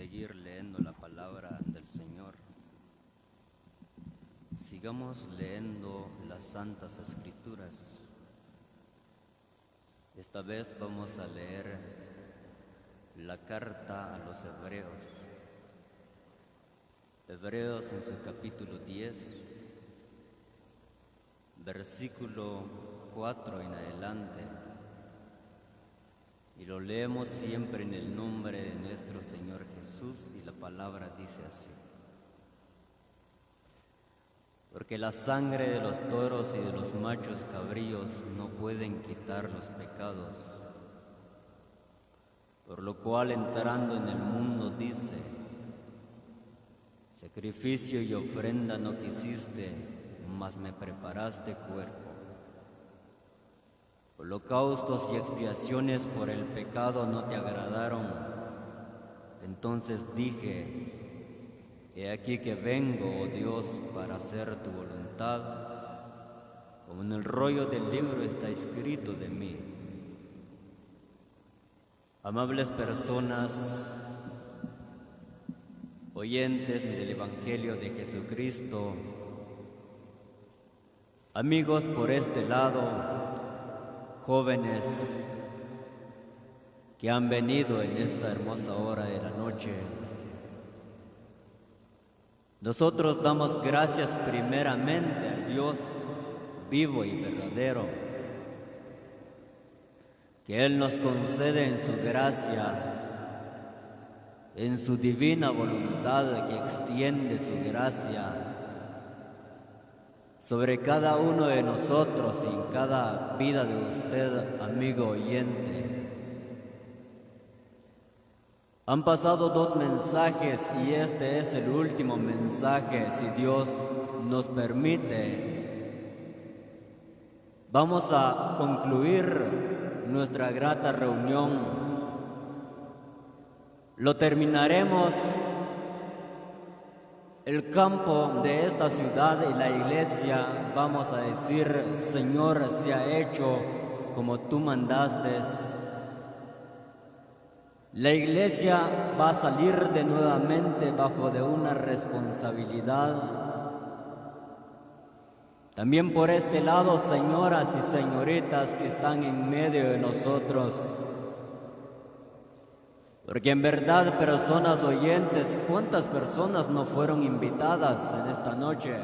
seguir leyendo la palabra del Señor. Sigamos leyendo las Santas Escrituras. Esta vez vamos a leer la carta a los Hebreos. Hebreos en su capítulo 10, versículo 4 en adelante. Y lo leemos siempre en el nombre de nuestro Señor Jesús, y la palabra dice así: porque la sangre de los toros y de los machos cabríos no pueden quitar los pecados, por lo cual entrando en el mundo dice: sacrificio y ofrenda no quisiste, mas me preparaste cuerpo. Holocaustos y expiaciones por el pecado no te agradaron. Entonces dije: he aquí que vengo, oh Dios, para hacer tu voluntad, como en el rollo del libro está escrito de mí. Amables personas, oyentes del Evangelio de Jesucristo, amigos por este lado, jóvenes que han venido en esta hermosa hora de la noche, nosotros damos gracias primeramente al Dios vivo y verdadero, que Él nos concede en su gracia, en su divina voluntad, que extiende su gracia sobre cada uno de nosotros y en cada vida de usted, amigo oyente. Han pasado 2 mensajes y este es el último mensaje, si Dios nos permite. Vamos a concluir nuestra grata reunión. Lo terminaremos el campo de esta ciudad y la iglesia. Vamos a decir: Señor, se ha hecho como tú mandaste. La iglesia va a salir de nuevamente bajo de una responsabilidad. También por este lado, señoras y señoritas que están en medio de nosotros, porque en verdad, personas oyentes, ¿cuántas personas no fueron invitadas en esta noche?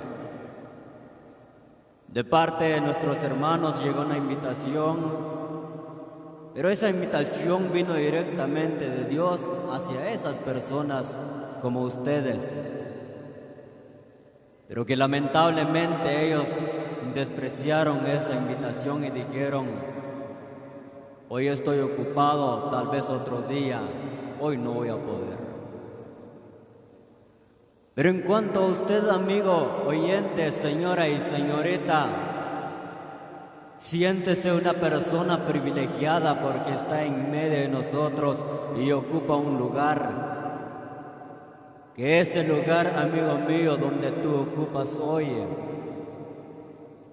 De parte de nuestros hermanos llegó una invitación, pero esa invitación vino directamente de Dios hacia esas personas como ustedes, pero que lamentablemente ellos despreciaron esa invitación y dijeron: hoy estoy ocupado, tal vez otro día, hoy no voy a poder. Pero en cuanto a usted, amigo oyente, señora y señorita, siéntese una persona privilegiada porque está en medio de nosotros y ocupa un lugar. Que ese lugar, amigo mío, donde tú ocupas hoy,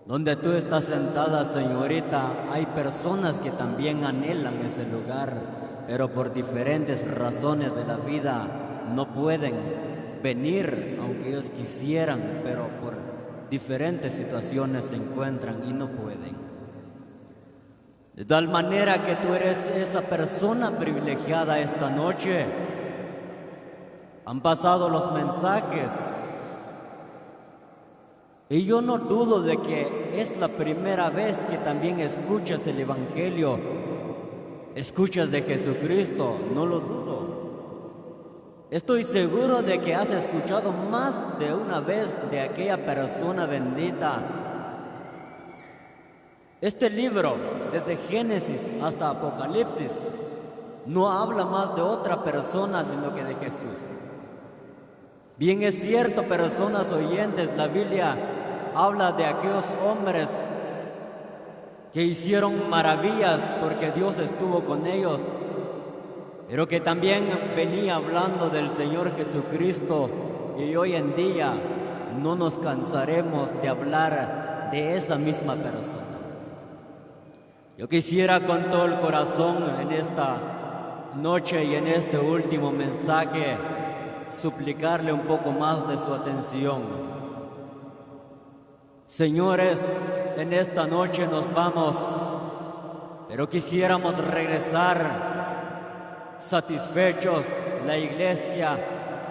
donde tú estás sentada, señorita, hay personas que también anhelan ese lugar, pero por diferentes razones de la vida no pueden venir, aunque ellos quisieran, pero por diferentes situaciones se encuentran y no pueden. De tal manera que tú eres esa persona privilegiada esta noche. Han pasado los mensajes y yo no dudo de que es la primera vez que también escuchas el Evangelio, escuchas de Jesucristo, no lo dudo. Estoy seguro de que has escuchado más de una vez de aquella persona bendita. Este libro, desde Génesis hasta Apocalipsis, no habla más de otra persona sino que de Jesús. Bien es cierto, personas oyentes, la Biblia habla de aquellos hombres que hicieron maravillas porque Dios estuvo con ellos, pero que también venía hablando del Señor Jesucristo, y hoy en día no nos cansaremos de hablar de esa misma persona. Yo quisiera con todo el corazón en esta noche y en este último mensaje suplicarle un poco más de su atención. Señores, en esta noche nos vamos, pero quisiéramos regresar satisfechos. La iglesia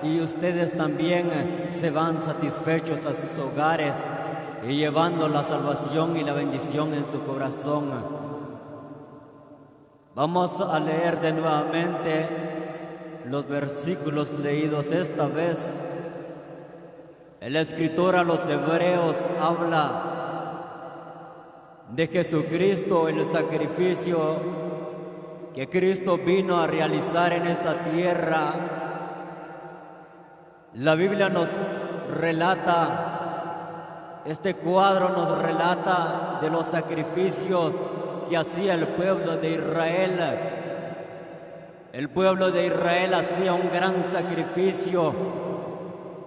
y ustedes también se van satisfechos a sus hogares y llevando la salvación y la bendición en su corazón. Vamos a leer de nuevamente los versículos leídos esta vez. El escritor a los hebreos habla de Jesucristo, el sacrificio que Cristo vino a realizar en esta tierra. La Biblia nos relata, este cuadro nos relata de los sacrificios que hacía el pueblo de Israel. El pueblo de Israel hacía un gran sacrificio,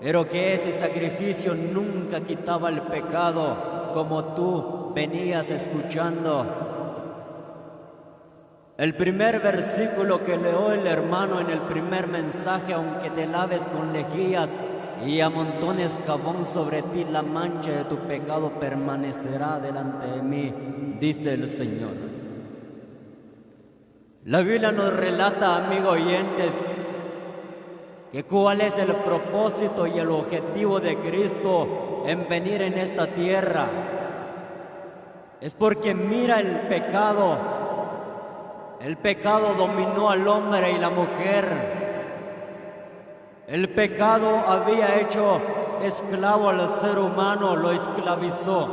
pero que ese sacrificio nunca quitaba el pecado, como tú venías escuchando. El primer versículo que leyó el hermano en el primer mensaje: aunque te laves con lejías y amontones jabón sobre ti, la mancha de tu pecado permanecerá delante de mí, dice el Señor. La Biblia nos relata, amigos oyentes, que cuál es el propósito y el objetivo de Cristo en venir en esta tierra. Es porque mira el pecado dominó al hombre y la mujer. El pecado había hecho esclavo al ser humano, lo esclavizó.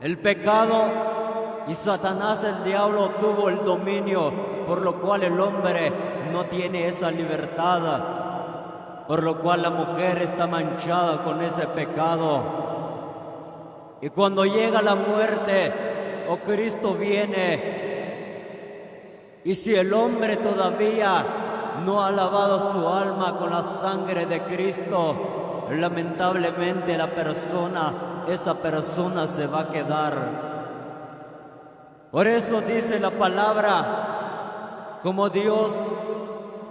El pecado y Satanás, el diablo, tuvo el dominio, por lo cual el hombre no tiene esa libertad, por lo cual la mujer está manchada con ese pecado. Y cuando llega la muerte o Cristo viene, y si el hombre todavía no ha lavado su alma con la sangre de Cristo, lamentablemente esa persona se va a quedar. Por eso dice la palabra, como Dios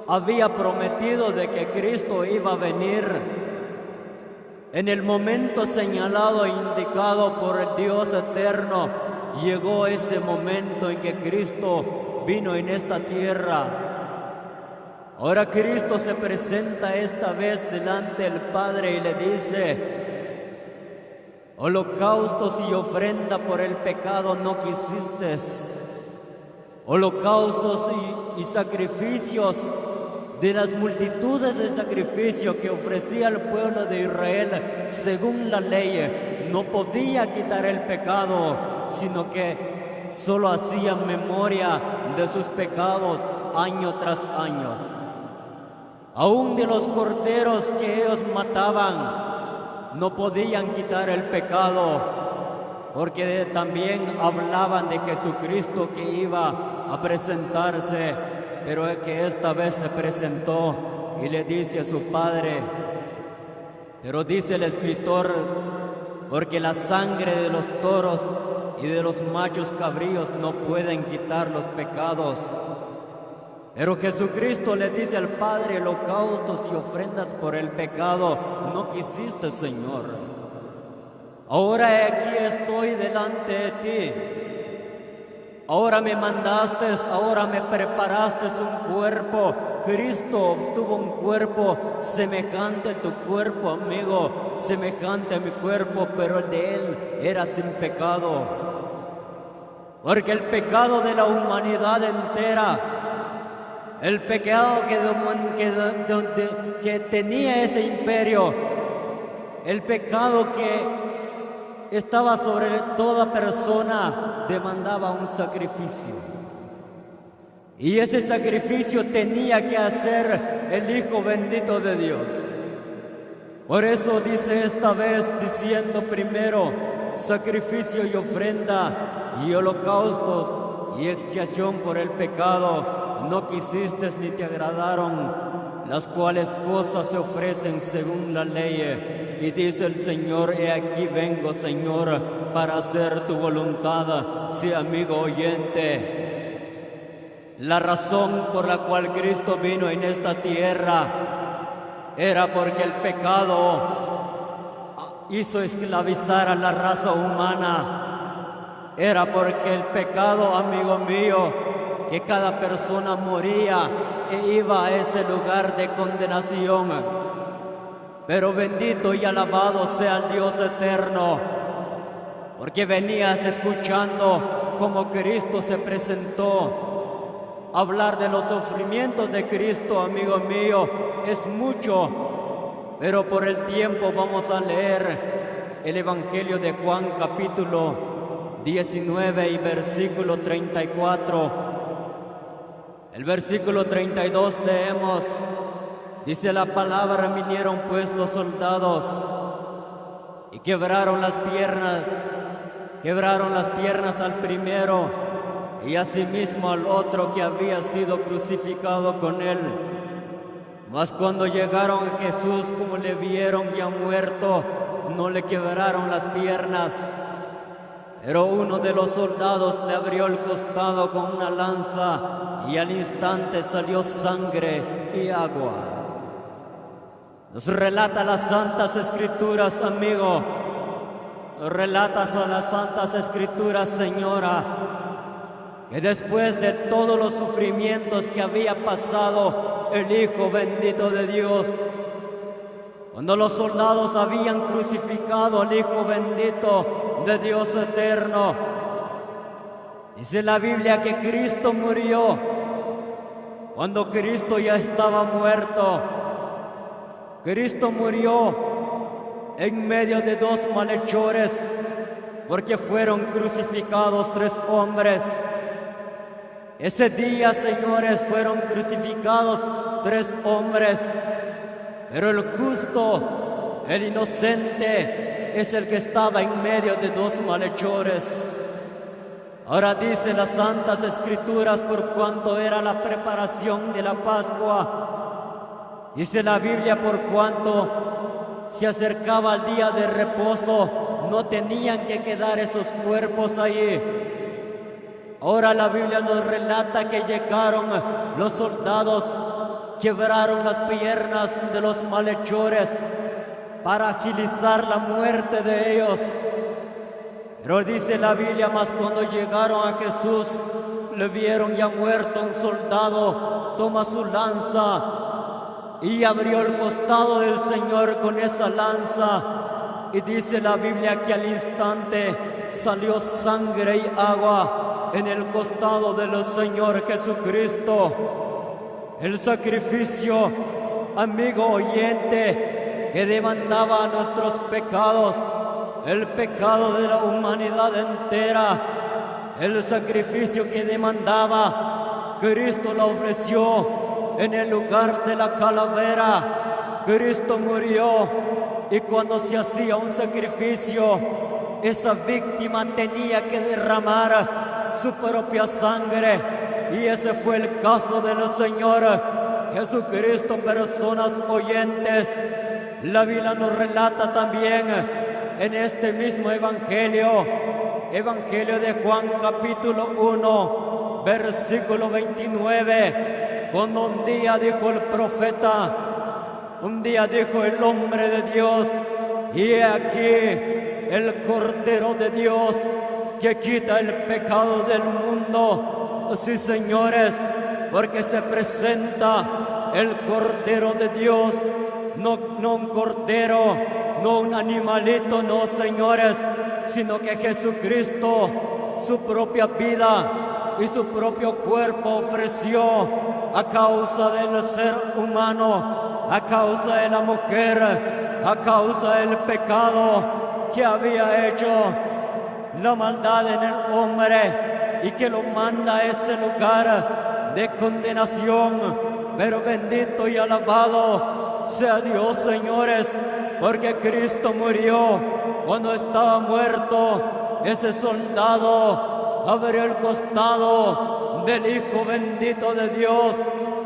había prometido de que Cristo iba a venir, en el momento señalado e indicado por el Dios eterno, llegó ese momento en que Cristo vino en esta tierra. Ahora Cristo se presenta esta vez delante del Padre y le dice: holocaustos y ofrenda por el pecado no quisiste, holocaustos y sacrificios, de las multitudes de sacrificios que ofrecía el pueblo de Israel según la ley, no podía quitar el pecado, sino que solo hacían memoria de sus pecados año tras año. Aún de los corderos que ellos mataban, no podían quitar el pecado, porque también hablaban de Jesucristo que iba a presentarse, pero que esta vez se presentó y le dice a su Padre, pero dice el escritor, porque la sangre de los toros y de los machos cabríos no pueden quitar los pecados. Pero Jesucristo le dice al Padre: holocaustos y ofrendas por el pecado no quisiste, Señor. Ahora aquí estoy delante de ti. Ahora me mandaste, ahora me preparaste un cuerpo. Cristo obtuvo un cuerpo semejante a tu cuerpo, amigo, semejante a mi cuerpo, pero el de Él era sin pecado. Porque el pecado de la humanidad entera, el pecado que tenía ese imperio, el pecado que estaba sobre toda persona, demandaba un sacrificio. Y ese sacrificio tenía que hacer el Hijo bendito de Dios. Por eso dice esta vez, diciendo primero, sacrificio y ofrenda y holocaustos y expiación por el pecado no quisiste ni te agradaron, las cuales cosas se ofrecen según la ley. Y dice el Señor: he aquí vengo, Señor, para hacer tu voluntad. Sí, amigo oyente, La razón por la cual Cristo vino en esta tierra era porque el pecado hizo esclavizar a la raza humana. Era porque el pecado, amigo mío, que cada persona moría e iba a ese lugar de condenación. Pero bendito y alabado sea el Dios eterno, porque venías escuchando cómo Cristo se presentó. Hablar de los sufrimientos de Cristo, amigo mío, es mucho, pero por el tiempo vamos a leer el Evangelio de Juan, capítulo 19 y versículo 34. El versículo 32 leemos, dice la palabra: vinieron pues los soldados y quebraron las piernas al primero y asimismo al otro que había sido crucificado con él. Mas cuando llegaron a Jesús, como le vieron ya muerto, no le quebraron las piernas. Pero uno de los soldados le abrió el costado con una lanza y al instante salió sangre y agua. Nos relata las Santas Escrituras, amigo. Nos relatas a las Santas Escrituras, señora, que después de todos los sufrimientos que había pasado el Hijo bendito de Dios, cuando los soldados habían crucificado al Hijo bendito de Dios eterno, dice la Biblia que Cristo murió cuando Cristo ya estaba muerto. Cristo murió en medio de dos malhechores, porque fueron crucificados 3 hombres. Ese día, señores, fueron crucificados 3 hombres, pero el justo, el inocente, es el que estaba en medio de 2 malhechores. Ahora dice las Santas Escrituras, por cuanto era la preparación de la Pascua, dice la Biblia, por cuanto se acercaba el día de reposo, no tenían que quedar esos cuerpos allí. Ahora la Biblia nos relata que llegaron los soldados, quebraron las piernas de los malhechores para agilizar la muerte de ellos. Pero dice la Biblia, mas cuando llegaron a Jesús, le vieron ya muerto. Un soldado toma su lanza y abrió el costado del Señor con esa lanza. Y dice la Biblia que al instante salió sangre y agua en el costado del Señor Jesucristo. El sacrificio, amigo oyente, que demandaba nuestros pecados, el pecado de la humanidad entera, el sacrificio que demandaba, Cristo lo ofreció en el lugar de la calavera. Cristo murió, y cuando se hacía un sacrificio, esa víctima tenía que derramar su propia sangre, y ese fue el caso del Señor Jesucristo. Personas oyentes, la Biblia nos relata también en este mismo Evangelio de Juan, capítulo 1, versículo 29, cuando un día dijo el profeta, un día dijo el hombre de Dios: y he aquí el Cordero de Dios que quita el pecado del mundo. Sí, señores, porque se presenta el Cordero de Dios, no un cordero, no un animalito, no, señores, sino que Jesucristo, su propia vida y su propio cuerpo ofreció a causa del ser humano, a causa de la mujer, a causa del pecado que había hecho, la maldad en el hombre, y que lo manda a ese lugar de condenación. Pero bendito y alabado sea Dios, señores, porque Cristo murió cuando estaba muerto. Ese soldado abrió el costado del Hijo bendito de Dios,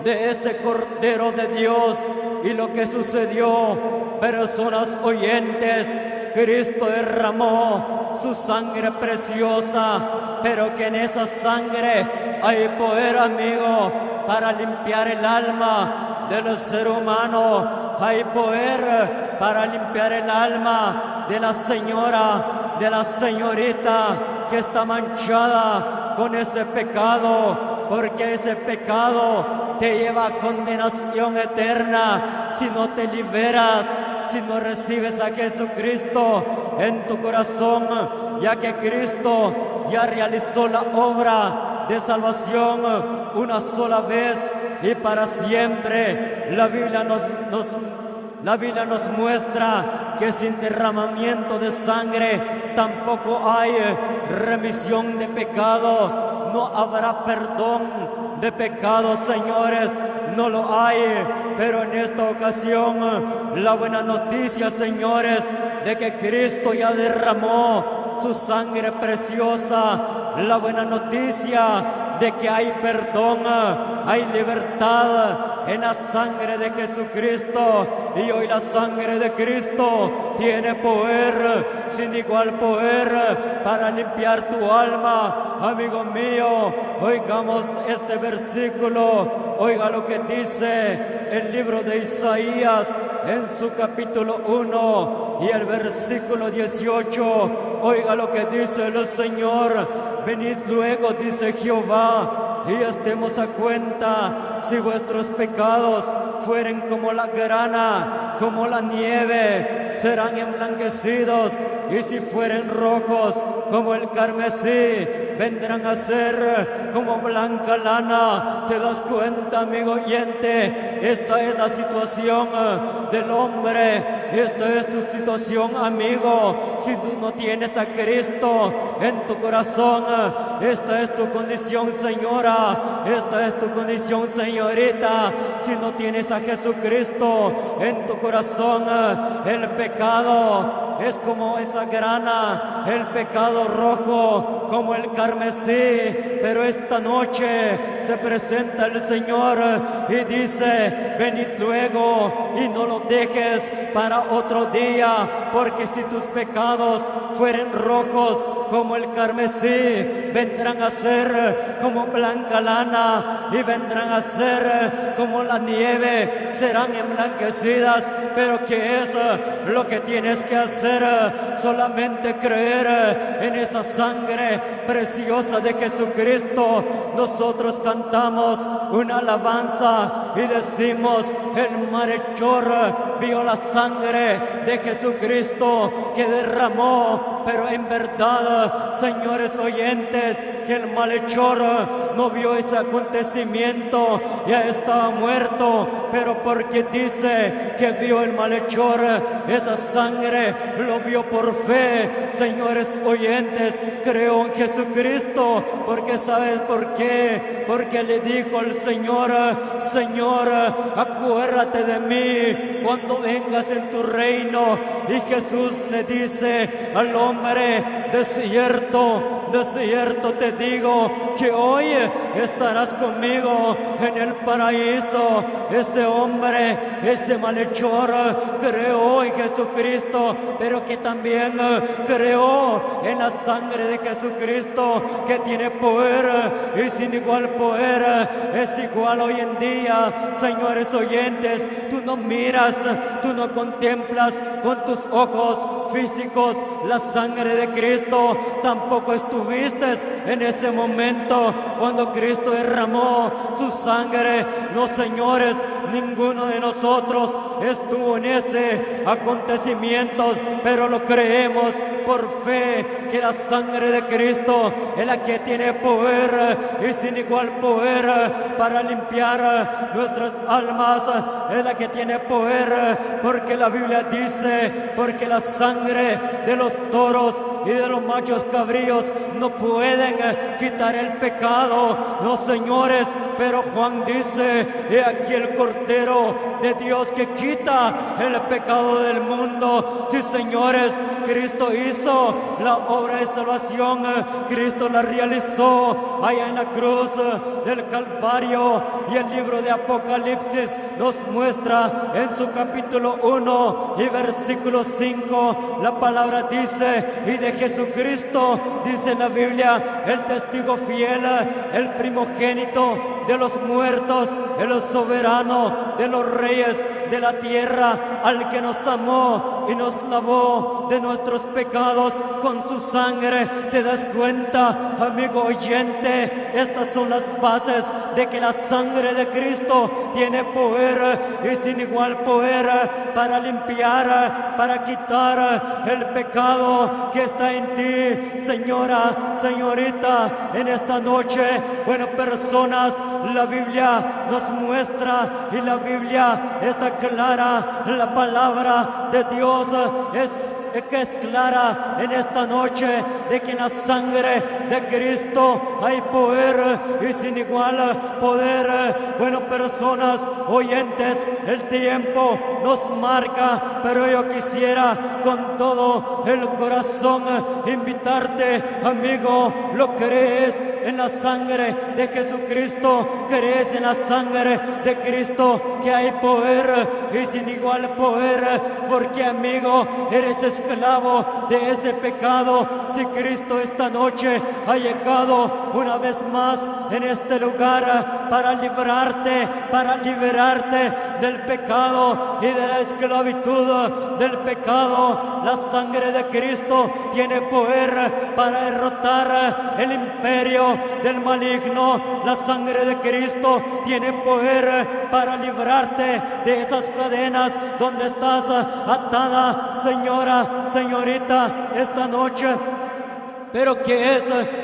de ese Cordero de Dios. Y lo que sucedió, personas oyentes, Cristo derramó su sangre preciosa, pero que en esa sangre hay poder, amigo, para limpiar el alma del ser humano. Hay poder para limpiar el alma de la señora, de la señorita que está manchada con ese pecado, porque ese pecado te lleva a condenación eterna si no te liberas, si no recibes a Jesucristo en tu corazón, ya que Cristo ya realizó la obra de salvación una sola vez y para siempre. La Biblia nos muestra que sin derramamiento de sangre tampoco hay remisión de pecado. No habrá perdón de pecados, señores, no lo hay. Pero en esta ocasión, la buena noticia, señores, de que Cristo ya derramó su sangre preciosa. La buena noticia de que hay perdón, hay libertad en la sangre de Jesucristo. Y hoy la sangre de Cristo tiene poder, sin igual poder, para limpiar tu alma. Amigo mío, oigamos este versículo. Oiga lo que dice el libro de Isaías en su capítulo 1 y el versículo 18. Oiga lo que dice el Señor. Venid luego, dice Jehová, y estemos a cuenta. Si vuestros pecados fueren como la grana, como la nieve, serán emblanquecidos. Y si fueren rojos como el carmesí, vendrán a ser como blanca lana. ¿Te das cuenta, amigo oyente? Esta es la situación del hombre. Esta es tu situación, amigo. Si tú no tienes a Cristo en tu corazón, esta es tu condición, señora. Esta es tu condición, señorita. Si no tienes a Jesucristo en tu corazón, el pecado es como esa grana, el pecado rojo como el carmesí. Pero esta noche se presenta el Señor y dice: venid luego y no lo dejes para otro día, porque si tus pecados fueren rojos como el carmesí, vendrán a ser como blanca lana y vendrán a ser como la nieve, serán emblanquecidas. Pero ¿qué es lo que tienes que hacer? Solamente creer en esa sangre preciosa de Jesucristo. Nosotros cantamos una alabanza y decimos: el malhechor vio la sangre de Jesucristo que derramó. Pero en verdad, señores oyentes, que el malhechor no vio ese acontecimiento, ya estaba muerto. Pero porque dice que vio el malhechor esa sangre, lo vio por fe. Señores oyentes, creo en Jesucristo, porque ¿sabes por qué? Porque le dijo al Señor: Señor, acuérdate de mí cuando vengas en tu reino. Y Jesús le dice al hombre: de cierto te digo que hoy estarás conmigo en el paraíso. Ese hombre, ese malhechor, creó en Jesucristo, pero que también creó en la sangre de Jesucristo, que tiene poder y sin igual poder. Es igual hoy en día, señores oyentes. Tú no miras, tú no contemplas con tus ojos físicos la sangre de Cristo. Tampoco estuviste en ese momento cuando Cristo derramó su sangre. No, señores, ninguno de nosotros estuvo en ese acontecimiento, pero lo creemos por fe, que la sangre de Cristo es la que tiene poder y sin igual poder para limpiar nuestras almas. Es la que tiene poder, porque la Biblia dice: porque la sangre de los toros y de los machos cabríos no pueden quitar el pecado. No, señores, pero Juan dice: he aquí el Cordero de Dios que quita el pecado del mundo. Sí, señores, Cristo hizo la obra de salvación, Cristo la realizó allá en la cruz del Calvario. Y el libro de Apocalipsis nos muestra en su capítulo 1 y versículo 5, la palabra dice: y de Jesucristo, dice la Biblia, el testigo fiel, el primogénito de los muertos, el soberano de los reyes de la tierra, al que nos amó y nos lavó de nuestros pecados con su sangre. ¿Te das cuenta, amigo oyente? Estas son las bases de que la sangre de Cristo tiene poder y sin igual poder para limpiar, para quitar el pecado que está en ti, señora, señorita, en esta noche. Bueno, personas, la Biblia nos muestra, y la Biblia está clara, la palabra de Dios es clara en esta noche, de que en la sangre de Cristo hay poder y sin igual poder. Bueno, personas oyentes, el tiempo nos marca, pero yo quisiera con todo el corazón invitarte, amigo. ¿Lo crees en la sangre de Jesucristo? ¿Crees en la sangre de Cristo que hay poder y sin igual poder? Porque, amigo, eres esclavo de ese pecado. Si Cristo esta noche ha llegado una vez más en este lugar para liberarte del pecado y de la esclavitud del pecado, la sangre de Cristo tiene poder para derrotar el imperio del maligno. La sangre de Cristo tiene poder para librarte de esas cadenas donde estás atada, señora, señorita, esta noche. Pero ¿qué es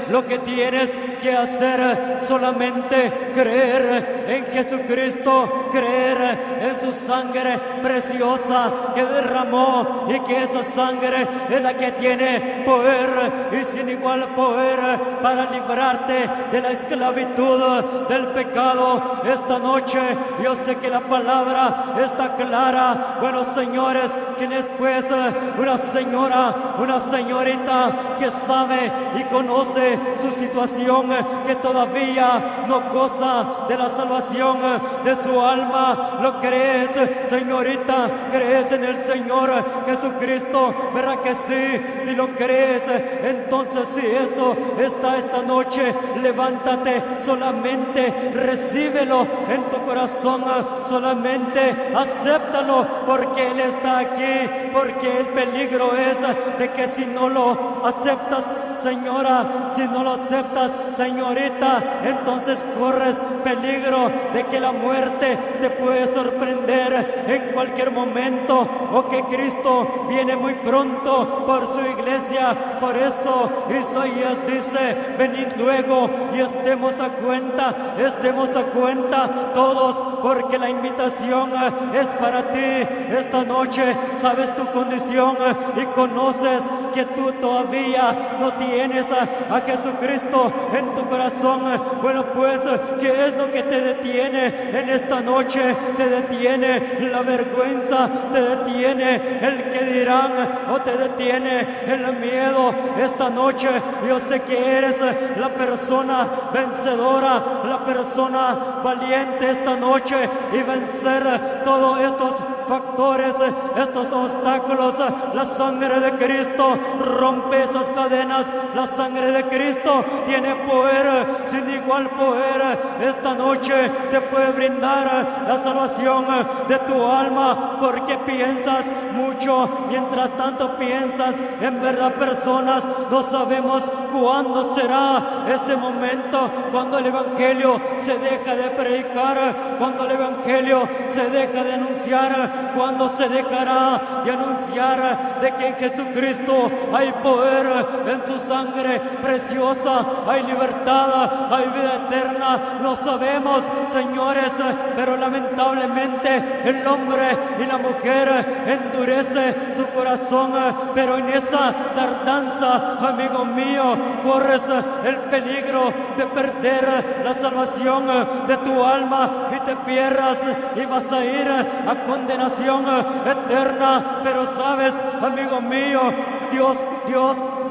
lo que tienes que hacer? Solamente creer en Jesucristo, creer en su sangre preciosa que derramó, y que esa sangre es la que tiene poder y sin igual poder para librarte de la esclavitud del pecado. Esta noche yo sé que la palabra está clara. Bueno, señores, ¿quién es pues una señora, una señorita que sabe y conoce su situación, que todavía no goza de la salvación de su alma? ¿Lo crees, señorita? ¿Crees en el Señor Jesucristo? ¿Verdad que sí? Si lo crees, entonces si eso está esta noche, levántate, solamente recíbelo en tu corazón, solamente acéptalo, porque Él está aquí, porque el peligro es de que si no lo aceptas, señora, si no lo aceptas, señorita, entonces corres peligro de que la muerte te puede sorprender en cualquier momento, o que Cristo viene muy pronto por su iglesia. Por eso Isaías dice: venid luego y estemos a cuenta todos, porque la invitación es para ti esta noche. Sabes tu condición y conoces que tú todavía no tienes a Jesucristo en tu corazón. Bueno, pues, ¿qué es lo que te detiene en esta noche? Te detiene la vergüenza, te detiene el que dirán, o te detiene el miedo. Esta noche yo sé que eres la persona vencedora, la persona valiente esta noche, y vencer todos estos factores, estos obstáculos. La sangre de Cristo rompe esas cadenas. La sangre de Cristo tiene poder, sin igual poder. Esta noche te puede brindar la salvación de tu alma, porque piensas mucho. Mientras tanto piensas, en verdad, personas, no sabemos cuándo será ese momento, cuando el Evangelio se deja de predicar, cuando el Evangelio se deja de anunciar, cuando se dejará de anunciar de que en Jesucristo hay poder, en su sangre preciosa hay libertad, hay vida eterna. No sabemos, señores, pero lamentablemente el hombre y la mujer endurece su corazón, pero en esa tardanza, amigo mío, corres el peligro de perder la salvación de tu alma, y te pierdas y vas a ir a condenación eterna. Pero sabes, amigo mío, Dios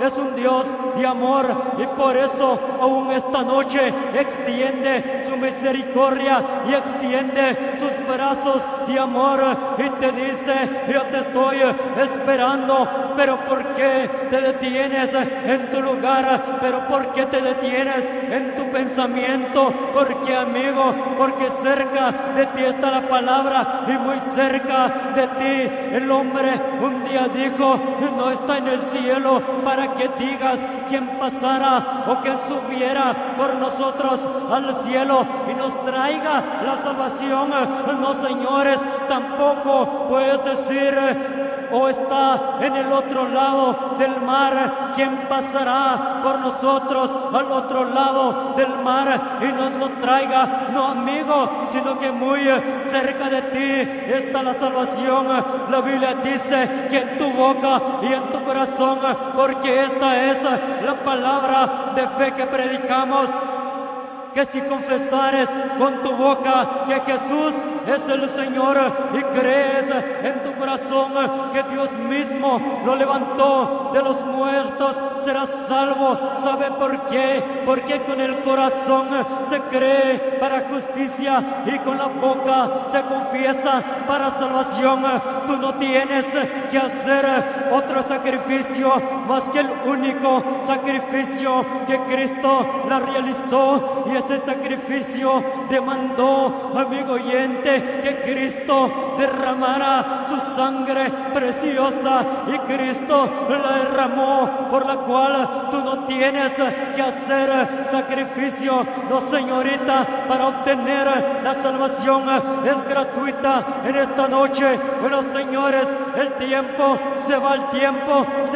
es un Dios de amor, y por eso aún esta noche extiende su misericordia y extiende sus brazos de amor y te dice: yo te estoy esperando. Pero ¿por qué te detienes en tu lugar? ¿Pero por qué te detienes en tu pensamiento? Porque, amigo, porque cerca de ti está la palabra, y muy cerca de ti. El hombre un día dijo: no está en el cielo para que digas quién pasara o quién subiera por nosotros al cielo y nos traiga la salvación. No, señores, tampoco puedes decir: o está en el otro lado del mar, ¿quién pasará por nosotros al otro lado del mar y nos lo traiga? No, amigo, sino que muy cerca de ti está la salvación. La Biblia dice que en tu boca y en tu corazón, porque esta es la palabra de fe que predicamos, que si confesares con tu boca que Jesús es el Señor y crees en tu corazón que Dios mismo lo levantó de los muertos, serás salvo. ¿Sabe por qué? Porque con el corazón se cree para justicia y con la boca se confiesa para salvación. Tú no tienes que hacer otro sacrificio más que el único sacrificio que Cristo la realizó, y ese sacrificio demandó, amigo oyente, que Cristo derramara su sangre preciosa, y Cristo la derramó, por la cual tú no tienes que hacer sacrificio. No, señorita, para obtener la salvación es gratuita en esta noche. Bueno, señores, el tiempo se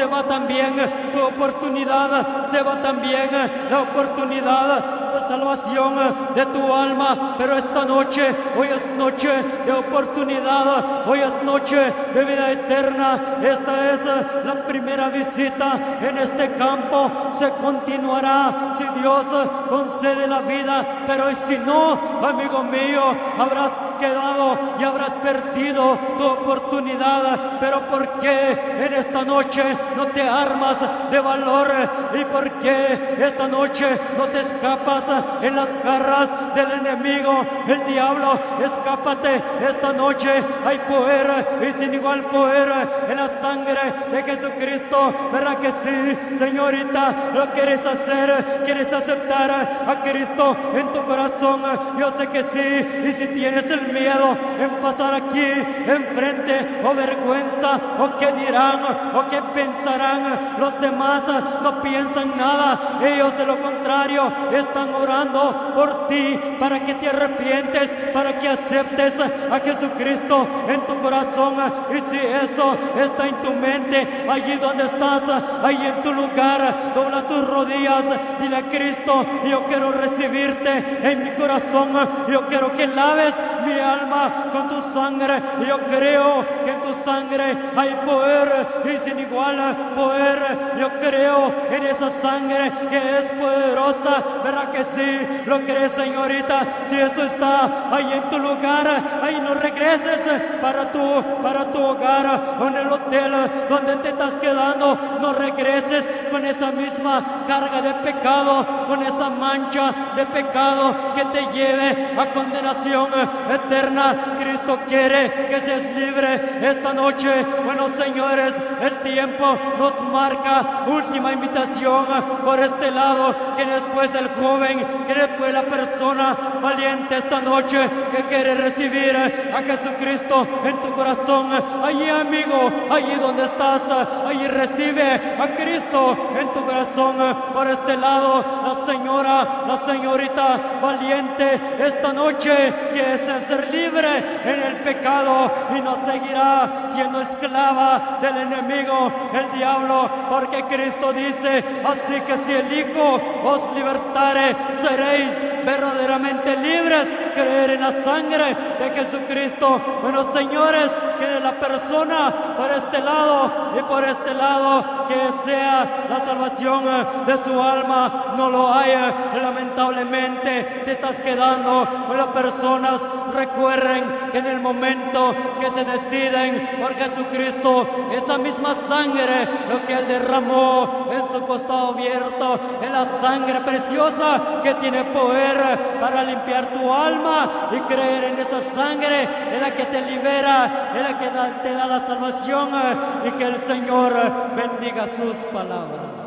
va también tu oportunidad, se va también la oportunidad de salvación de tu alma. Pero esta noche, hoy es noche de oportunidad, hoy es noche de vida eterna. Esta es la primera visita en este campo. Se continuará si Dios concede la vida, pero si no, amigo mío, habrás quedado y habrás perdido tu oportunidad. Pero ¿por qué en esta noche no te armas de valor? ¿Y por qué esta noche no te escapas en las garras del enemigo, el diablo? Escápate esta noche. Hay poder y sin igual poder en la sangre de Jesucristo. ¿Verdad que sí, señorita? ¿Lo quieres hacer? ¿Quieres aceptar a Cristo en tu corazón? Yo sé que sí. Y si tienes el miedo en pasar aquí enfrente, o vergüenza, o qué dirán, o qué pensarán los demás, no piensan nada. Ellos, de lo contrario, están orando por ti para que te arrepientes, para que aceptes a Jesucristo en tu corazón. Y si eso está en tu mente, allí donde estás, allí en tu lugar, dobla tus rodillas, dile a Cristo: yo quiero recibirte en mi corazón, yo quiero que laves mi alma con tu sangre. Yo creo que en tu sangre hay poder y sin igual poder. Yo creo en esa sangre que es poderosa. ¿Verdad que sí? ¿Lo crees, señorita? Si eso está ahí en tu lugar, ahí no regreses para tu hogar o en el hotel donde te estás quedando. No regreses con esa misma carga de pecado, con esa mancha de pecado que te lleve a condenación eterna. Cristo quiere que seas libre esta noche. Bueno, señores, el tiempo nos marca. Última invitación por este lado. ¿Quién es pues el joven? ¿Quién es pues la persona valiente esta noche que quiere recibir a Jesucristo en tu corazón? Allí, amigo, allí donde estás, allí recibe a Cristo en tu corazón. Por este lado, la señora, la señorita valiente esta noche quiere ser libre en el pecado y no seguirá siendo esclava del enemigo, el diablo, porque Cristo dice: así que si el Hijo os libertare, seréis verdaderamente libres. creer en la sangre de Jesucristo. Bueno, señores, que la persona por este lado y por este lado que sea la salvación de su alma no lo hay. Lamentablemente te estás quedando. Bueno, personas, recuerden que en el momento que se deciden por Jesucristo, esa misma sangre, lo que Él derramó en su costado abierto, es la sangre preciosa que tiene poder para limpiar tu alma, y creer en esa sangre es la que te libera, es la que te da la salvación, y que el Señor bendiga sus palabras.